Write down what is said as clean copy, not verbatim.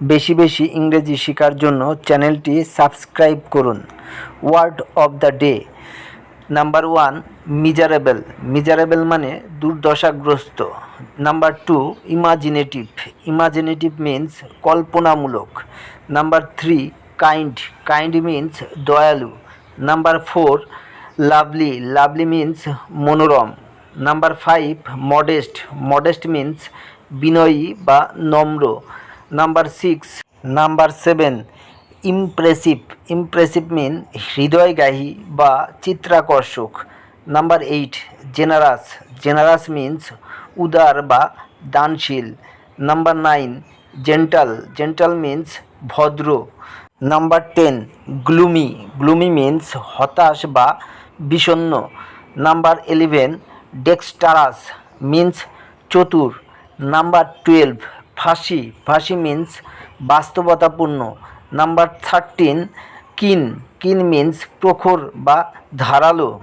বেশি বেশি ইংরেজি শেখার জন্য চ্যানেলটি সাবস্ক্রাইব করুন। Word of the day. Number 1, miserable. Miserable মানে দুর্দশাগ্রস্ত। Number 2, imaginative. ইমাজিনেটিভ মিন্স কল্পনামূলক। Number 3, kind. কাইন্ড মিন্স দয়ালু। Number 4, lovely. লাভলি মিন্স মনোরম। Number 5, modest. মডেস্ট মিন্স বিনয়ী বা নম্র। Number 7, impressive. ইমপ্রেসিভ মিন হৃদয়গ্রাহী বা চিত্রাকর্ষক। Number 8, generous. জেনারাস মিন্স উদার বা দানশীল। Number 9, gentle. জেন্টাল মিন্স ভদ্র। Number 10, gloomy. গ্লুমি মিন্স হতাশ বা বিষণ্ণ। নাম্বার 11, ডেক্সটারাস মিন্স চতুর। নাম্বার 12, ফাঁসি। ফাঁসি মিন্স বাস্তবতাপূর্ণ। নাম্বার 13, কিন। কিন মিন্স প্রখর বা ধারালো।